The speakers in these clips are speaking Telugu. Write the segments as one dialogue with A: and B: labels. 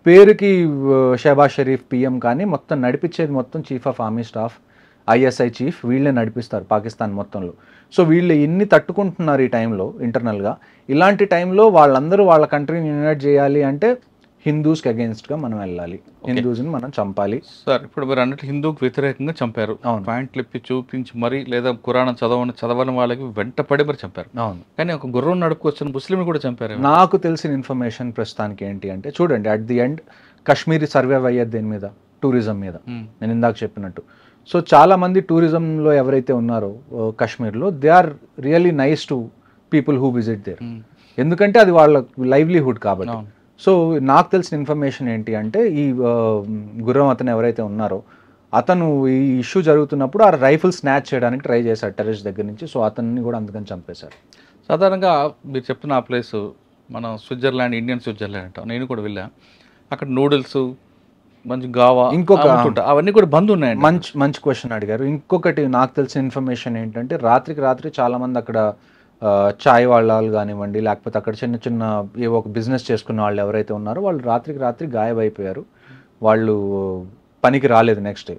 A: పేరుకి షహబాజ్ షరీఫ్ పిఎం కానీ మొత్తం నడిపించేది మొత్తం chief of army staff, ISI chief, వీళ్ళే నడిపిస్తారు పాకిస్తాన్ మొత్తంలో. సో వీళ్ళు ఇన్ని తట్టుకుంటున్నారు ఈ టైంలో ఇంటర్నల్గా. ఇలాంటి టైంలో వాళ్ళందరూ వాళ్ళ కంట్రీని యునైట్ చేయాలి అంటే హిందూస్కి అగేన్స్ట్గా మనం వెళ్ళాలి, హిందూస్ని మనం చంపాలి.
B: సార్ ఇప్పుడు మీరు అన్నట్టు హిందూకి వ్యతిరేకంగా చంపారు, పాయింట్లు ఇప్పి చూపించి మరి లేదా పురాణం చదవని వాళ్ళకి వెంటపడి మరి చంపారు.
A: అవును,
B: కానీ ఒక గుర్రం నడుపుకొచ్చిన ముస్లింలు కూడా చంపారు.
A: నాకు తెలిసిన ఇన్ఫర్మేషన్ ప్రస్తుతానికి ఏంటి అంటే, చూడండి at the end Kashmiri survive అయ్యేది దేని మీద, టూరిజం మీద. నేను ఇందాక చెప్పినట్టు. సో చాలా మంది టూరిజంలో ఎవరైతే ఉన్నారో కాశ్మీర్లో, they are really nice to people who visit there, ఎందుకంటే అది వాళ్ళ లైవ్లీహుడ్ కాబట్టి. సో నాకు తెలిసిన ఇన్ఫర్మేషన్ ఏంటి అంటే, ఈ గుర్రం అతను ఎవరైతే ఉన్నారో అతను ఈ ఇష్యూ జరుగుతున్నప్పుడు ఆ రైఫిల్ స్నాచ్ చేయడానికి ట్రై చేశాడు టెర్రరిస్ట్ దగ్గర నుంచి. సో అతన్ని కూడా అందుకని చంపేశారు.
B: సాధారణంగా మీరు చెప్తున్న ఆ ప్లేస్ మనం స్విట్జర్లాండ్, ఇండియన్ స్విట్జర్లాండ్ అంటాం. నేను కూడా వెళ్ళా. అక్కడ నూడిల్స్, మంచి గావా, ఇంకొక అవన్నీ కూడా బంద్ ఉన్నాయండి.
A: మంచి క్వశ్చన్ అడిగారు. ఇంకొకటి నాకు తెలిసిన ఇన్ఫర్మేషన్ ఏంటంటే, రాత్రికి రాత్రి చాలామంది అక్కడ చాయ్ వాళ్ళు కానివ్వండి, లేకపోతే అక్కడ చిన్న చిన్న ఏవో ఒక బిజినెస్ చేసుకున్న వాళ్ళు ఎవరైతే ఉన్నారో వాళ్ళు రాత్రికి రాత్రి గాయమైపోయారు. వాళ్ళు పనికి రాలేదు next day.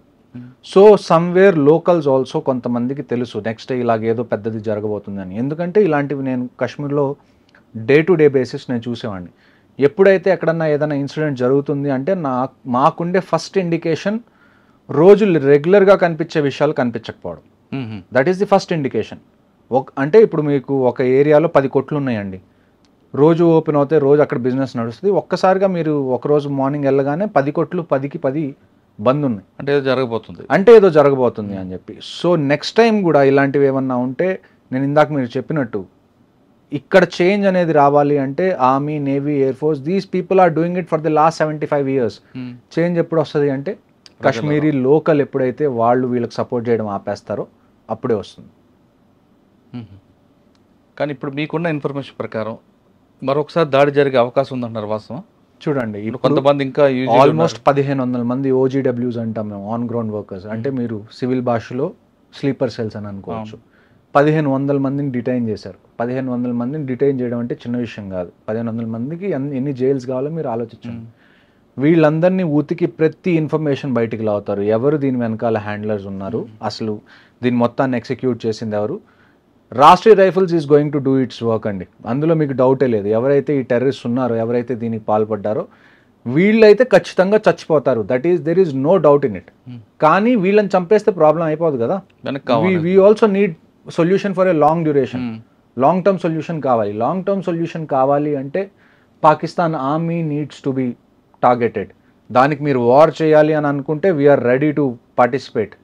A: So somewhere locals also కొంతమందికి తెలుసు నెక్స్ట్ డే ఇలాగేదో పెద్దది జరగబోతుందని. ఎందుకంటే ఇలాంటివి నేను కాశ్మీర్లో డే టు డే బేసిస్ నేను చూసేవాడిని. ఎప్పుడైతే ఎక్కడన్నా ఏదైనా ఇన్సిడెంట్ జరుగుతుంది అంటే మాకుండే ఫస్ట్ ఇండికేషన్ రోజు రెగ్యులర్గా కనిపించే విషయాలు కనిపించకపోవడం. That is the first indication. అంటే ఇప్పుడు మీకు ఒక ఏరియాలో 10 కొట్లు ఉన్నాయండి, రోజు ఓపెన్ అవుతాయి, రోజు అక్కడ బిజినెస్ నడుస్తుంది. ఒక్కసారిగా మీరు ఒకరోజు మార్నింగ్ వెళ్ళగానే 10 కొట్లు 10కి 10 బంద్ ఉన్నాయి
B: అంటే ఏదో జరగబోతుంది
A: అని చెప్పి. సో నెక్స్ట్ టైం కూడా ఇలాంటివి ఏమన్నా ఉంటే, నేను ఇందాక మీరు చెప్పినట్టు ఇక్కడ చేంజ్ అనేది రావాలి అంటే army, navy, air force, these people are doing it for the last 75 years. Change ఎప్పుడు వస్తుంది అంటే కాశ్మీరీ లోకల్ ఎప్పుడైతే వాళ్ళు వీళ్ళకి సపోర్ట్ చేయడం ఆపేస్తారో అప్పుడే వస్తుంది.
B: కానీ ఇప్పుడు మీకున్న ఇన్ఫర్మేషన్ ప్రకారం మరొకసారి దాడి జరిగే అవకాశం ఉందంటున్నారు, వాస్తవం?
A: చూడండి,
B: కొంతమంది ఇంకా
A: ఆల్మోస్ట్ 1500 మంది OGWs అంటాం మేము, ఆన్ గ్రౌండ్ వర్కర్స్. అంటే మీరు సివిల్ భాషలో స్లీపర్ సెల్స్ అని అనుకోవచ్చు. 1500 మందిని డిటైన్ చేశారు. 1500 మందిని డిటైన్ చేయడం అంటే చిన్న విషయం కాదు. 1500 మందికి ఎన్ని జైల్స్ కావాలో మీరు ఆలోచించండి. వీళ్ళందరినీ ఉతికి ప్రతి ఇన్ఫర్మేషన్ బయటికి లావుతారు. ఎవరు దీని వెనకాల హ్యాండ్లర్స్ ఉన్నారు, అసలు దీని మొత్తాన్ని ఎగ్జిక్యూట్ చేసింది ఎవరు. Rashtriya rifles is going to do it's work అండి, అందులో మీకు డౌటే లేదు. ఎవరైతే ఈ టెర్రరిస్ట్ ఉన్నారో, ఎవరైతే దీనికి పాల్పడ్డారో వీళ్ళైతే ఖచ్చితంగా చచ్చిపోతారు. There is no doubt in it. కానీ వీళ్ళని చంపేస్తే ప్రాబ్లం అయిపోదు కదా. We also need solution for a long duration. Long term solution కావాలి. లాంగ్ టర్మ్ సొల్యూషన్ కావాలి అంటే Pakistan army needs to be targeted. దానికి మీరు వార్ చేయాలి అని అనుకుంటే వీఆర్ రెడీ టు పార్టిసిపేట్.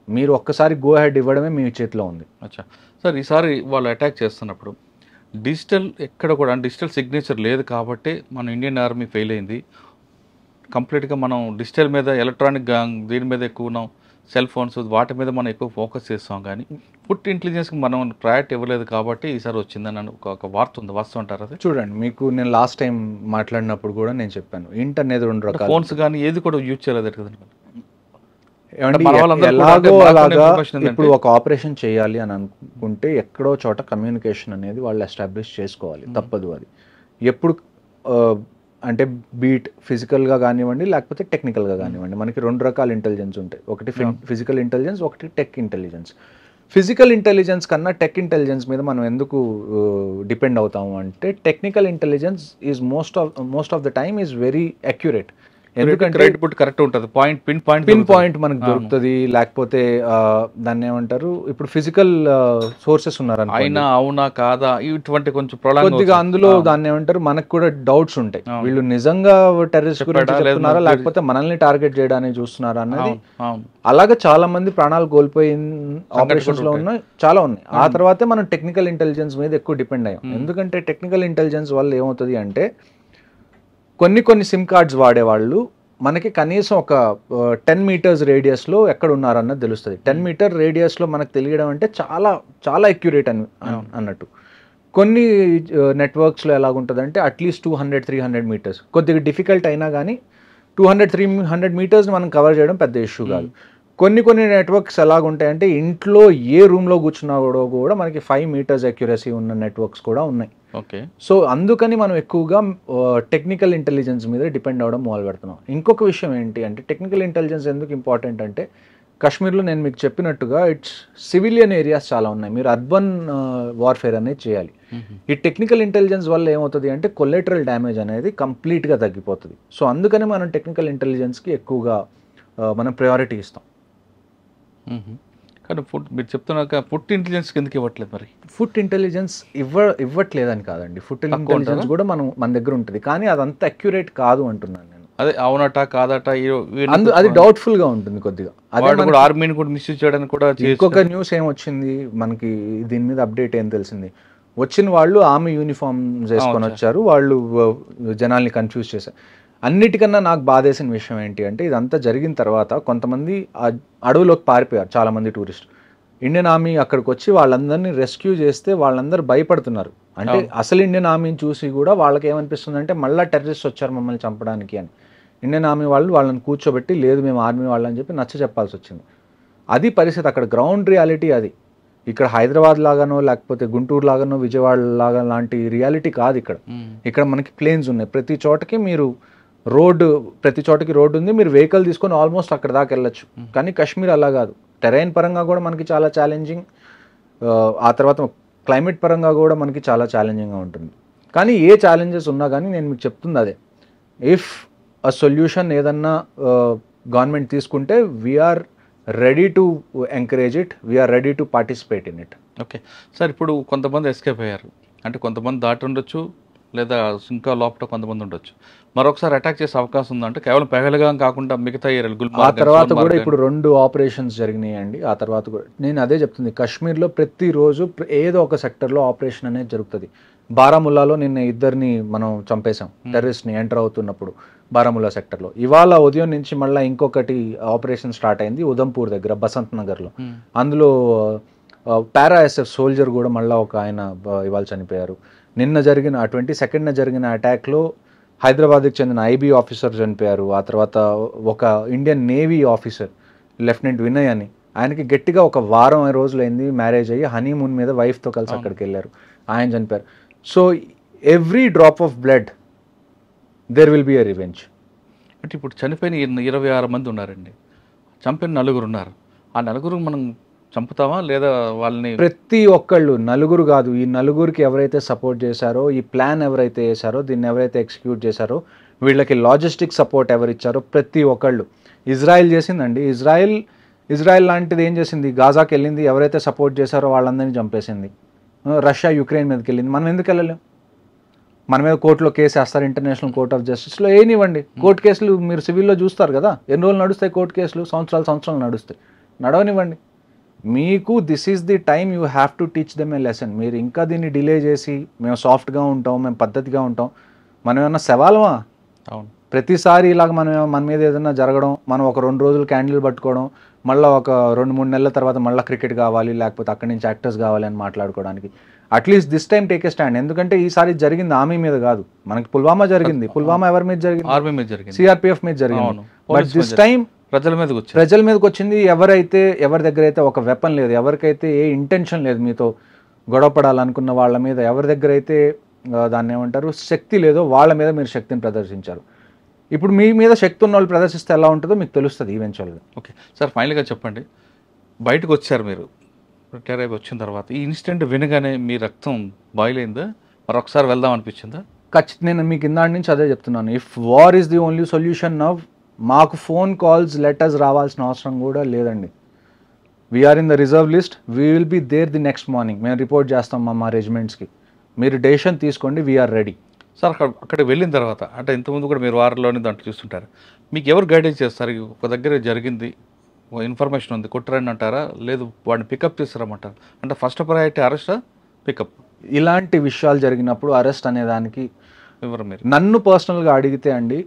A: మీరు ఒక్కసారి గో హెడ్ ఇవ్వడమే మీ చేతిలో ఉంది.
B: అచ్చా సార్, ఈసారి వాళ్ళు అటాక్ చేస్తున్నప్పుడు డిజిటల్ ఎక్కడ కూడా డిజిటల్ సిగ్నేచర్ లేదు కాబట్టి మన ఇండియన్ ఆర్మీ ఫెయిల్ అయింది. కంప్లీట్గా మనం డిజిటల్ మీద, ఎలక్ట్రానిక్ దీని మీద ఎక్కువ ఉన్నాం, సెల్ ఫోన్స్ వాటి మీద మనం ఎక్కువ ఫోకస్ చేస్తాం. కానీ ఫుడ్ ఇంటెలిజెన్స్కి మనం ప్రయారిటీ ఇవ్వలేదు కాబట్టి ఈసారి వచ్చిందని ఒక వార్త ఉంది, వాస్తవం అంటారు అది?
A: చూడండి, మీకు నేను లాస్ట్ టైం మాట్లాడినప్పుడు కూడా నేను చెప్పాను, ఇంట్ అనేది 2 రకాలు.
B: ఫోన్స్ కానీ ఏది కూడా యూజ్ చేయలేదు కదండి.
A: ఎలాగో అలాగా ఇప్పుడు ఒక ఆపరేషన్ చేయాలి అని అనుకుంటే ఎక్కడో చోట కమ్యూనికేషన్ అనేది వాళ్ళు ఎస్టాబ్లిష్ చేసుకోవాలి, తప్పదు అది. ఎప్పుడు అంటే బీట్ ఫిజికల్గా కానివ్వండి, లేకపోతే టెక్నికల్గా కానివ్వండి. మనకి 2 రకాల ఇంటెలిజెన్స్ ఉంటాయి. ఒకటి ఫిజికల్ ఇంటెలిజెన్స్, ఒకటి టెక్ ఇంటెలిజెన్స్. ఫిజికల్ ఇంటెలిజెన్స్ కన్నా టెక్ ఇంటెలిజెన్స్ మీద మనం ఎందుకు డిపెండ్ అవుతాము అంటే, technical intelligence is most of the time is very accurate. ఎందుకంటే
B: కరెక్ట్ ఉంటుంది,
A: పిన్ పాయింట్ మనకు దొరుకుతుంది. లేకపోతే దాన్ని ఏమంటారు, ఇప్పుడు ఫిజికల్ సోర్సెస్ ఉన్నారు,
B: అవునా కాదా ఇటువంటి కొంచెం
A: కొద్దిగా అందులో దాన్ని ఏమంటారు, మనకు కూడా డౌట్స్ ఉంటాయి. వీళ్ళు నిజంగా టెర్రరిస్ట్ గురించి చెప్తున్నారా, లేకపోతే మనల్ని టార్గెట్ చేయడానికి చూస్తున్నారా అన్నది. అలాగే చాలా మంది ప్రాణాలు కోల్పోయిన ఆపరేషన్స్ లో ఉన్నాయి, చాలా ఉన్నాయి. ఆ తర్వాతే మనం టెక్నికల్ ఇంటెలిజెన్స్ మీద ఎక్కువ డిపెండ్ అయ్యాం. ఎందుకంటే టెక్నికల్ ఇంటెలిజెన్స్ వల్ల ఏమవుతుంది అంటే, కొన్ని సిమ్ కార్డ్స్ వాడేవాళ్ళు మనకి కనీసం ఒక 10 meters రేడియస్లో ఎక్కడ ఉన్నారన్నది తెలుస్తుంది. 10 meter రేడియస్లో మనకు తెలియడం అంటే చాలా చాలా అక్యురేట్ అన్నట్టు. కొన్ని నెట్వర్క్స్లో ఎలాగుంటుందంటే అట్లీస్ట్ 200-300 meters, కొద్దిగా డిఫికల్ట్ అయినా కానీ 200-300 meters మనం కవర్ చేయడం పెద్ద ఇష్యూ కాదు. కొన్ని నెట్వర్క్స్ ఎలాగుంటాయంటే ఇంట్లో ఏ రూమ్లో కూర్చున్నా కూడా మనకి 5 meters అక్యురసీ ఉన్న నెట్వర్క్స్ కూడా ఉన్నాయి.
B: ఓకే.
A: సో అందుకని మనం ఎక్కువగా టెక్నికల్ ఇంటెలిజెన్స్ మీద డిపెండ్ అవ్వడం మొదలు పెడుతున్నాం. ఇంకొక విషయం ఏంటి అంటే టెక్నికల్ ఇంటెలిజెన్స్ ఎందుకు ఇంపార్టెంట్ అంటే కాశ్మీర్లో నేను మీకు చెప్పినట్టుగా ఇట్స్ సివిలియన్ ఏరియాస్ చాలా ఉన్నాయి. మీరు అర్బన్ వార్ఫేర్ అనేది చేయాలి. ఈ టెక్నికల్ ఇంటెలిజెన్స్ వల్ల ఏమవుతుంది అంటే కొలెటరల్ డ్యామేజ్ అనేది కంప్లీట్గా తగ్గిపోతుంది. సో అందుకని మనం టెక్నికల్ ఇంటెలిజెన్స్కి ఎక్కువగా మనం ప్రయారిటీ ఇస్తాం.
B: కానీ మీరు చెప్తున్నాక ఫుడ్ ఇంటెలిజెన్స్ ఎందుకు ఇవ్వట్లేదు మరి?
A: ఫుడ్ ఇంటెలిజెన్స్ ఇవ్వట్లేదని కాదండి, ఫుడ్ ఇంటెలిజెన్స్ కూడా మన దగ్గర ఉంటుంది, కానీ అదంతా అక్యురేట్ కాదు అంటున్నాను నేను.
B: అదే అవునట కాదట
A: అది డౌట్ఫుల్ గా ఉంటుంది కొద్దిగా.
B: అదే ఆర్మీని కూడా మిస్యూజ్ చేయడానికి కూడా.
A: ఇంకొక న్యూస్ ఏమొచ్చింది మనకి దీని మీద అప్డేట్ ఏం తెలిసింది, వచ్చిన వాళ్ళు ఆర్మీ యూనిఫామ్ వేసుకొని వచ్చారు, వాళ్ళు జనాల్ని కన్ఫ్యూజ్ చేశారు. అన్నిటికన్నా నాకు బాధేసిన విషయం ఏంటి అంటే ఇదంతా జరిగిన తర్వాత కొంతమంది అడవులోకి పారిపోయారు చాలామంది టూరిస్ట్. ఇండియన్ ఆర్మీ అక్కడికి వచ్చి వాళ్ళందరినీ రెస్క్యూ చేస్తే వాళ్ళందరూ భయపడుతున్నారు. అంటే అసలు ఇండియన్ ఆర్మీని చూసి కూడా వాళ్ళకి ఏమనిపిస్తుంది అంటే మళ్ళీ టెర్రరిస్ట్ వచ్చారు మమ్మల్ని చంపడానికి అని. ఇండియన్ ఆర్మీ వాళ్ళు వాళ్ళని కూర్చోబెట్టి లేదు మేము ఆర్మీ వాళ్ళని చెప్పి నచ్చ చెప్పాల్సి వచ్చింది. అది పరిస్థితి, అక్కడ గ్రౌండ్ రియాలిటీ అది. ఇక్కడ హైదరాబాద్ లాగానో లేకపోతే గుంటూరు లాగానో విజయవాడ లాగా లాంటి రియాలిటీ కాదు ఇక్కడ. ఇక్కడ మనకి ప్లేన్స్ ఉన్నాయి, ప్రతి చోటకి మీరు ప్రతి చోటకి రోడ్డు ఉంది, మీరు వెహికల్ తీసుకొని ఆల్మోస్ట్ అక్కడ దాకా వెళ్ళొచ్చు. కానీ కాశ్మీర్ అలా కాదు, టెరైన్ పరంగా కూడా మనకి చాలా ఛాలెంజింగ్, ఆ తర్వాత క్లైమేట్ పరంగా కూడా మనకి చాలా ఛాలెంజింగ్గా ఉంటుంది. కానీ ఏ ఛాలెంజెస్ ఉన్నా కానీ నేను మీకు చెప్తుంది అదే, ఇఫ్ ఆ సొల్యూషన్ ఏదన్నా గవర్నమెంట్ తీసుకుంటే we are ready to encourage it, we are ready to participate in it.
B: Okay sir, ఇప్పుడు కొంతమంది ఎస్కేప్ అయ్యారు అంటే కొంతమంది దాటి ఉండొచ్చు, లేదా ఇంకా లోపల కొంతమంది ఉండొచ్చు. మరొకసారి అటాక్ చేసే అవకాశం ఉందంటే కేవలం పెహల్గాం కాకుండా మిగతా ఏరియాలు
A: ఆ తర్వాత కూడా ఇప్పుడు 2 ఆపరేషన్స్ జరిగినాయండి. ఆ తర్వాత కూడా నేను అదే చెప్తుంది, కాశ్మీర్లో ప్రతిరోజు ఏదో ఒక సెక్టర్లో ఆపరేషన్ అనేది జరుగుతుంది. బారాముల్లాలో నిన్న 2 మనం చంపేశాం, టెర్రరిస్ట్ని ఎంటర్ అవుతున్నప్పుడు బారాముల్లా సెక్టర్లో. ఇవాళ ఉదయం నుంచి మళ్ళీ ఇంకొకటి ఆపరేషన్ స్టార్ట్ అయింది ఉదంపూర్ దగ్గర బసంత్ నగర్లో. అందులో పారా ఎస్ఎఫ్ సోల్జర్ కూడా మళ్ళీ ఒక ఆయన ఇవాళ చనిపోయారు. నిన్న జరిగిన 22న జరిగిన అటాక్లో హైదరాబాద్కి చెందిన ఐబీ ఆఫీసర్ చనిపోయారు. ఆ తర్వాత ఒక Indian navy officer lieutenant Vinay అని, ఆయనకి గట్టిగా ఒక వారం రోజులైంది మ్యారేజ్ అయ్యి హనీమూన్ మీద వైఫ్తో కలిసి అక్కడికి వెళ్ళారు, ఆయన చనిపోయారు. So every drop of blood there will be a revenge.
B: అంటే ఇప్పుడు చనిపోయిన 26 మంది ఉన్నారండి, చంపిన 4 ఉన్నారు. ఆ 4 మనం చంపుతామా లేదా వాళ్ళని?
A: ప్రతి ఒక్కళ్ళు, 4 కాదు, ఈ 4కి ఎవరైతే సపోర్ట్ చేశారో, ఈ ప్లాన్ ఎవరైతే వేశారో, దీన్ని ఎవరైతే ఎగ్జిక్యూట్ చేశారో, వీళ్ళకి లాజిస్టిక్ సపోర్ట్ ఎవరిచ్చారో ప్రతి ఒక్కళ్ళు. ఇజ్రాయెల్ చేసిందండి, ఇజ్రాయెల్ లాంటిది ఏం చేసింది, గాజాకి వెళ్ళింది, ఎవరైతే సపోర్ట్ చేశారో వాళ్ళందరినీ చంపేసింది. రష్యా యుక్రెయిన్ మీదకి వెళ్ళింది, మనం ఎందుకు వెళ్ళలేం? మన మీద కోర్టులో కేసు వేస్తారు, ఇంటర్నేషనల్ కోర్ట్ ఆఫ్ జస్టిస్లో ఏనివ్వండి. కోర్టు కేసులు మీరు సివిల్లో చూస్తారు కదా, ఎన్ని రోజులు నడుస్తాయి కోర్టు కేసులు? సంవత్సరాలు నడుస్తాయి, నడవనివ్వండి. మీకు this is the time you have to teach them A lesson. మీరు ఇంకా దీన్ని డిలే చేసి మేము సాఫ్ట్గా ఉంటాం, మేము పద్ధతిగా ఉంటాం, మనం ఏమన్నా సవాలమా?
B: అవును,
A: ప్రతిసారి ఇలాగ మన మీద ఏదైనా జరగడం, మనం ఒక 2 రోజులు క్యాండిల్ పట్టుకోవడం, మళ్ళీ ఒక 2-3 నెలల తర్వాత మళ్ళీ క్రికెట్ కావాలి, లేకపోతే అక్కడి నుంచి యాక్టర్స్ కావాలి అని మాట్లాడుకోవడానికి. At least this time take a stand. ఎందుకంటే ఈసారి జరిగింది ఆర్మీ మీద కాదు, మనకి పుల్వామా జరిగింది. పుల్వామా ఎవరి మీద జరిగింది?
B: ఆర్మీ మీద జరిగింది,
A: సిఆర్పిఎఫ్ మీద జరిగింది. బట్ దిస్ టైం
B: ప్రజల మీదకి వచ్చింది. ఎవరి దగ్గర అయితే ఒక వెపన్ లేదు, ఎవరికైతే ఏ ఇంటెన్షన్ లేదు మీతో గొడవపడాలనుకున్న వాళ్ళ మీద, ఎవరి దగ్గర అయితే దాన్ని ఏమంటారు శక్తి లేదో వాళ్ళ మీద మీరు శక్తిని ప్రదర్శించారు. ఇప్పుడు మీ మీద శక్తి ఉన్న వాళ్ళు ప్రదర్శిస్తే ఎలా ఉంటుందో మీకు తెలుస్తుంది ఈవెన్చువల్గా. ఓకే సార్, ఫైనల్గా చెప్పండి, బయటకు వచ్చారు మీరు రిటైర్ అయిపోయి వచ్చిన తర్వాత, ఈ ఇన్సిడెంట్ వినగానే మీ రక్తం బాయిల్ అయిందా? మరొకసారి వెళ్దాం అనిపించిందా?
A: ఖచ్చితంగా నేను మీకు ఇందాటి నుంచి అదే చెప్తున్నాను, if war is the only solution now, మాకు ఫోన్ కాల్స్ లెటర్స్ రావాల్సిన అవసరం కూడా లేదండి. We are in the reserve list, we will be there the next morning. మేము రిపోర్ట్ చేస్తాం మా రెజిమెంట్స్కి, మీరు డెసిషన్ తీసుకోండి, వీఆర్ రెడీ.
B: సార్ అక్కడికి వెళ్ళిన తర్వాత అంటే ఇంతకుముందు కూడా మీరు వారంలోనే దాంట్లో చూస్తుంటారు, మీకు ఎవరు గైడెన్స్ చేస్తారు? ఒక దగ్గర జరిగింది, ఇన్ఫర్మేషన్ ఉంది, కొట్టరని అంటారా, లేదు వాడిని పికప్ చేస్తారమంటారు? అంటే ఫస్ట్ ప్రయారిటీ అరెస్టా పికప్?
A: ఇలాంటి విషయాలు జరిగినప్పుడు అరెస్ట్ అనేదానికి
B: ఎవరు మీరు
A: నన్ను పర్సనల్గా అడిగితే అండి,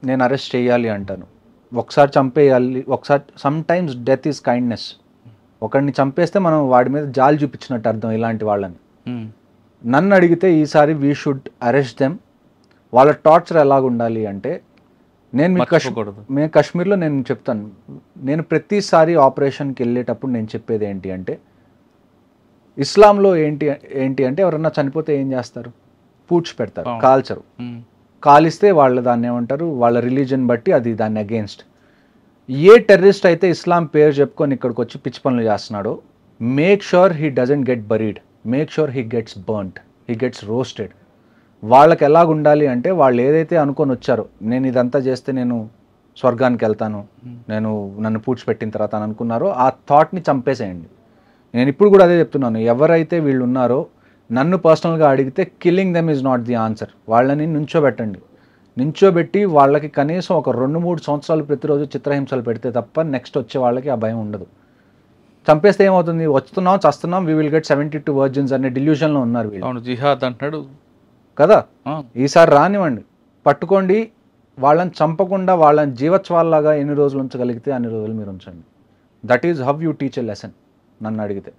A: నేను అరెస్ట్ చేయాలి అంటాను. ఒకసారి చంపేయాలి, ఒకసారి some times death is kindness. ఒకడిని చంపేస్తే మనం వాడి మీద జాలి చూపించినట్టు అర్థం ఇలాంటి వాళ్ళని. నన్ను అడిగితే ఈసారి వీ షుడ్ అరెస్ట్ దెమ్. వాళ్ళ టార్చర్ ఎలాగుండాలి అంటే, నేను కాశ్మీర్లో నేను చెప్తాను, నేను ప్రతిసారి ఆపరేషన్కి వెళ్ళేటప్పుడు నేను చెప్పేది ఏంటి అంటే, ఇస్లాంలో ఏంటి ఏంటి అంటే ఎవరన్నా చనిపోతే ఏం చేస్తారు? పూడ్చి పెడతారు,
B: అవును.
A: కాల్చరు. కాలిస్తే వాళ్ళు దాన్ని ఏమంటారు, వాళ్ళ రిలీజన్ బట్టి అది దాన్ని అగేన్స్ట్. ఏ టెర్రరిస్ట్ అయితే ఇస్లాం పేరు చెప్పుకొని ఇక్కడికి వచ్చి పిచ్చి పనులు చేస్తున్నాడో, make sure he doesn't get buried, make sure he gets burnt, he gets roasted. వాళ్ళకి ఎలాగ ఉండాలి అంటే, వాళ్ళు ఏదైతే అనుకొని వచ్చారో, నేను ఇదంతా చేస్తే నేను స్వర్గానికి వెళ్తాను, నేను నన్ను పూడ్చిపెట్టిన తర్వాత అని అనుకున్నారో, ఆ థాట్ని చంపేసేయండి. నేను ఇప్పుడు కూడా అదే చెప్తున్నాను, ఎవరైతే వీళ్ళు ఉన్నారో నన్ను పర్సనల్గా అడిగితే killing them is not the answer. వాళ్ళని నుంచోబెట్టండి. నుంచోబెట్టి వాళ్ళకి కనీసం ఒక 2-3 సంవత్సరాలు ప్రతిరోజు చిత్రహింసలు పెడితే తప్ప నెక్స్ట్ వచ్చే వాళ్ళకి ఆ భయం ఉండదు. చంపేస్తే ఏమవుతుంది, వస్తున్నాం చస్తున్నాం, వీ విల్ గెట్ 72 వర్జిన్స్ అనే డిల్యూషన్లో ఉన్నారు వీళ్ళు.
B: అవును, జిహాద్ అంటున్నాడు
A: కదా. ఈసారి రానివ్వండి, పట్టుకోండి, వాళ్ళని చంపకుండా వాళ్ళని జీవత్వాల్లాగా ఎన్ని రోజులు ఉంచగలిగితే అన్ని రోజులు మీరు ఉంచండి. That is how you teach a lesson నన్ను అడిగితే.